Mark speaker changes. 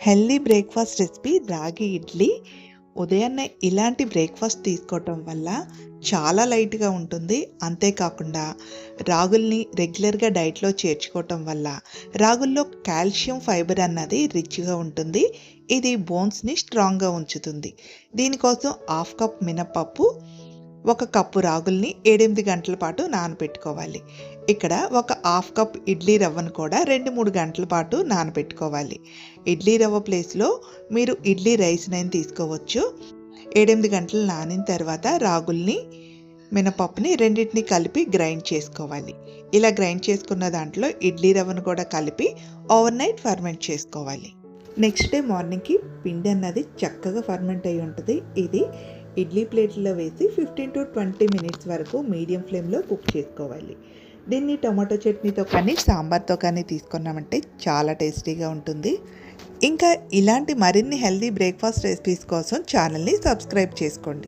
Speaker 1: Healthy breakfast recipe రాగి ఇడ్లీ. ఉదయాన్నే ఇలాంటి బ్రేక్ఫాస్ట్ తీసుకోవటం వల్ల చాలా లైట్గా ఉంటుంది. అంతేకాకుండా రాగుల్ని రెగ్యులర్గా డైట్లో చేర్చుకోవటం వల్ల రాగుల్లో కాల్షియం ఫైబర్ అన్నది రిచ్గా ఉంటుంది. ఇది బోన్స్ని స్ట్రాంగ్గా ఉంచుతుంది. దీనికోసం హాఫ్ కప్ మినపప్పు, 1 కప్పు రాగుల్ని 7-8 గంటల పాటు నానబెట్టుకోవాలి. ఇక్కడ ఒక హాఫ్ కప్ ఇడ్లీ రవ్వను కూడా 2-3 గంటల పాటు నానబెట్టుకోవాలి. ఇడ్లీ రవ్వ ప్లేస్లో మీరు ఇడ్లీ రైస్నైనా తీసుకోవచ్చు. 7-8 గంటలు నానిన తర్వాత రాగుల్ని, మినపప్పుని రెండింటిని కలిపి గ్రైండ్ చేసుకోవాలి. ఇలా గ్రైండ్ చేసుకున్న దాంట్లో ఇడ్లీ రవ్వను కూడా కలిపి ఓవర్ నైట్ ఫర్మెంట్ చేసుకోవాలి. నెక్స్ట్ డే మార్నింగ్కి పిండి అన్నది చక్కగా ఫర్మెంట్ అయి ఉంటుంది. ఇది ఇడ్లీ ప్లేట్లో వేసి 15 to 20 మినిట్స్ వరకు మీడియం ఫ్లేమ్లో కుక్ చేసుకోవాలి. దీన్ని టమాటో చట్నీతో కానీ సాంబార్తో కానీ తీసుకున్నామంటే చాలా టేస్టీగా ఉంటుంది. ఇంకా ఇలాంటి మరిన్ని హెల్దీ బ్రేక్ఫాస్ట్ రెసిపీస్ కోసం ఛానల్ని సబ్స్క్రైబ్ చేసుకోండి.